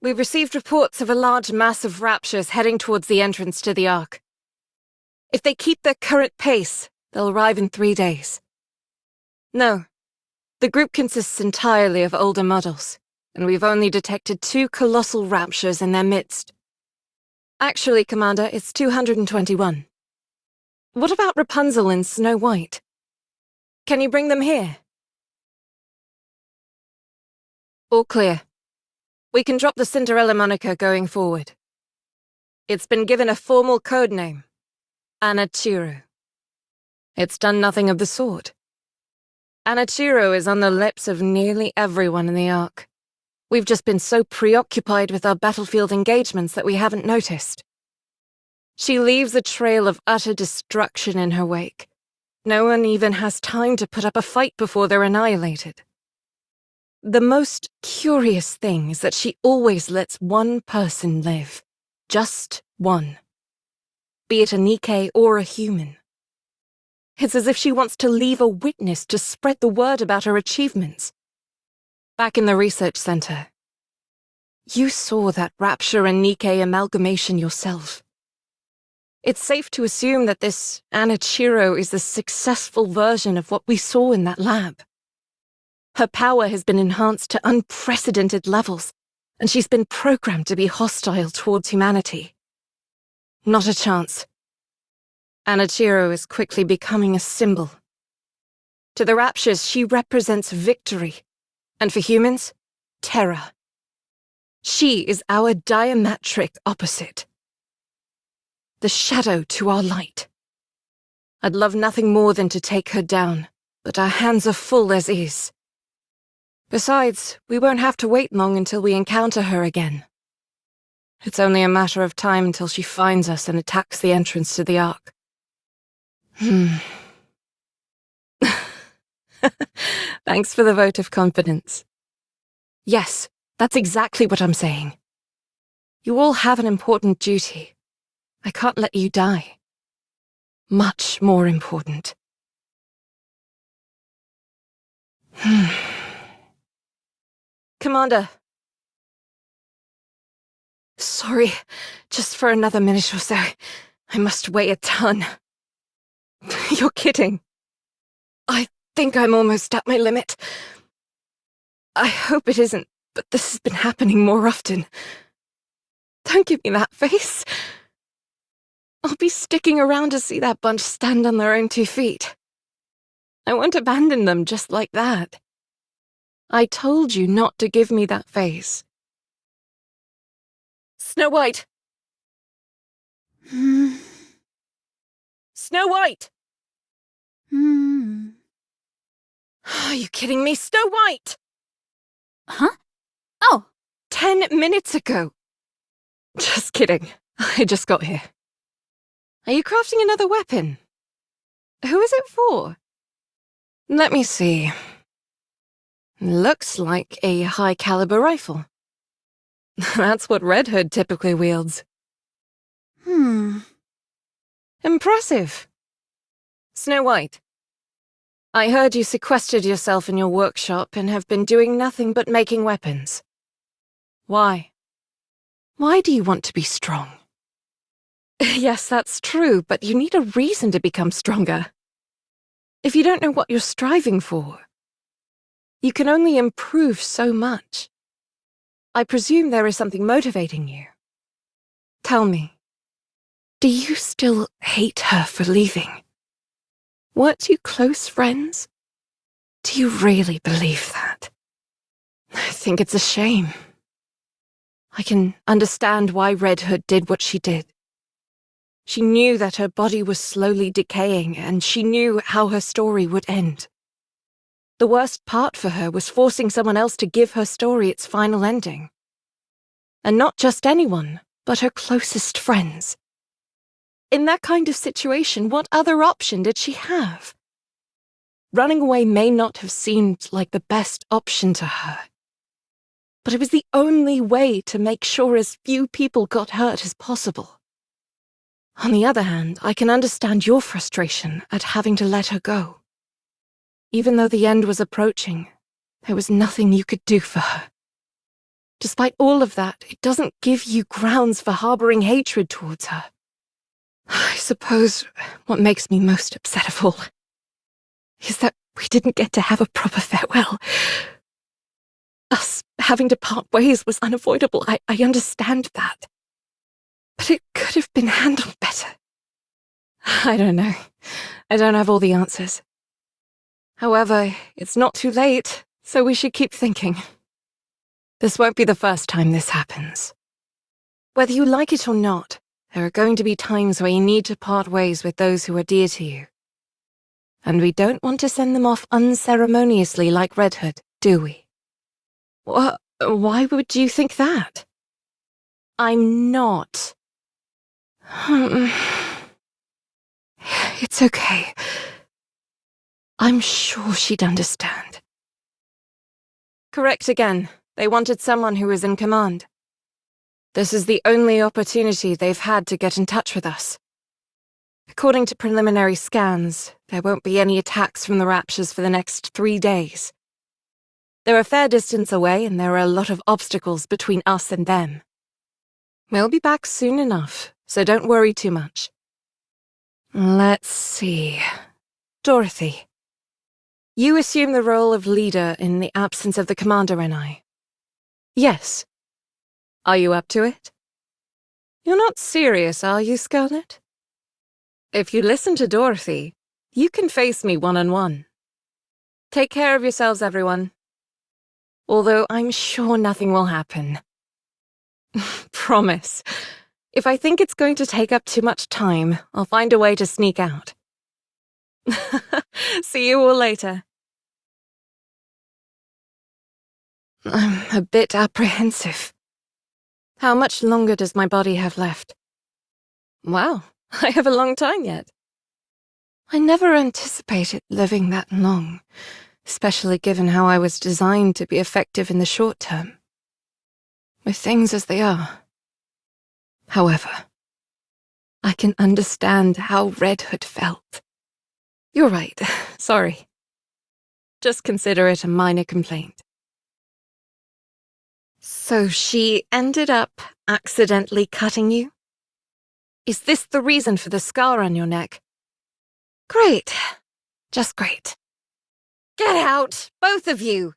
we've received reports of a large mass of raptures heading towards the entrance to the Ark. If they keep their current pace, they'll arrive in 3 days. No, the group consists entirely of older models, and we've only detected 2 colossal raptures in their midst. Actually, Commander, it's 221. What about Rapunzel and Snow White? Can you bring them here? All clear. We can drop the Cinderella moniker going forward. It's been given a formal code name, Anachiru. It's done nothing of the sort. Anachiru is on the lips of nearly everyone in the Ark. We've just been so preoccupied with our battlefield engagements that we haven't noticed. She leaves a trail of utter destruction in her wake. No one even has time to put up a fight before they're annihilated. The most curious thing is that she always lets one person live. Just one. Be it a Nikke or a human. It's as if she wants to leave a witness to spread the word about her achievements. Back in the research center, you saw that Rapture and Nikke amalgamation yourself. It's safe to assume that this Anachiru is the successful version of what we saw in that lab. Her power has been enhanced to unprecedented levels, and she's been programmed to be hostile towards humanity. Not a chance. Anachiru is quickly becoming a symbol. To the Raptures, she represents victory, and for humans, terror. She is our diametric opposite. The shadow to our light. I'd love nothing more than to take her down, but our hands are full as is. Besides, we won't have to wait long until we encounter her again. It's only a matter of time until she finds us and attacks the entrance to the Ark. Thanks for the vote of confidence. Yes, that's exactly what I'm saying. You all have an important duty. I can't let you die. Much more important. Commander. Sorry, just for another minute or so. I must weigh a ton. You're kidding. I think I'm almost at my limit. I hope it isn't, but this has been happening more often. Don't give me that face. I'll be sticking around to see that bunch stand on their own 2 feet. I won't abandon them just like that. I told you not to give me that face. Snow White! Snow White! Are you kidding me? Snow White! Huh? Oh! 10 minutes ago. Just kidding. I just got here. Are you crafting another weapon? Who is it for? Let me see. Looks like a high-caliber rifle. That's what Red Hood typically wields. Impressive. Snow White, I heard you sequestered yourself in your workshop and have been doing nothing but making weapons. Why? Why do you want to be strong? Yes, that's true, but you need a reason to become stronger. If you don't know what you're striving for, you can only improve so much. I presume there is something motivating you. Tell me, do you still hate her for leaving? Weren't you close friends? Do you really believe that? I think it's a shame. I can understand why Red Hood did what she did. She knew that her body was slowly decaying, and she knew how her story would end. The worst part for her was forcing someone else to give her story its final ending. And not just anyone, but her closest friends. In that kind of situation, what other option did she have? Running away may not have seemed like the best option to her, but it was the only way to make sure as few people got hurt as possible. On the other hand, I can understand your frustration at having to let her go. Even though the end was approaching, there was nothing you could do for her. despite all of that, it doesn't give you grounds for harboring hatred towards her. I suppose what makes me most upset of all is that we didn't get to have a proper farewell. Us having to part ways was unavoidable. I understand that. But it could have been handled better. I don't know. I don't have all the answers. However, it's not too late, so we should keep thinking. This won't be the first time this happens. Whether you like it or not, there are going to be times where you need to part ways with those who are dear to you. And we don't want to send them off unceremoniously like Red Hood, do we? Why would you think that? I'm not. It's okay. I'm sure she'd understand. Correct again. They wanted someone who was in command. This is the only opportunity they've had to get in touch with us. According to preliminary scans, there won't be any attacks from the Raptures for the next 3 days. They're a fair distance away, and there are a lot of obstacles between us and them. We'll be back soon enough, so don't worry too much. Let's see. Dorothy. You assume the role of leader in the absence of the commander and I. Yes. Are you up to it? You're not serious, are you, Scarlet? If you listen to Dorothy, you can face me one-on-one. Take care of yourselves, everyone. Although I'm sure nothing will happen. Promise. If I think it's going to take up too much time, I'll find a way to sneak out. See you all later. I'm a bit apprehensive. How much longer does my body have left? Wow, I have a long time yet. I never anticipated living that long, especially given how I was designed to be effective in the short term. With things as they are. However, I can understand how Red Hood felt. You're right, sorry. Just consider it a minor complaint. So she ended up accidentally cutting you? Is this the reason for the scar on your neck? Great. Just great. Get out, both of you!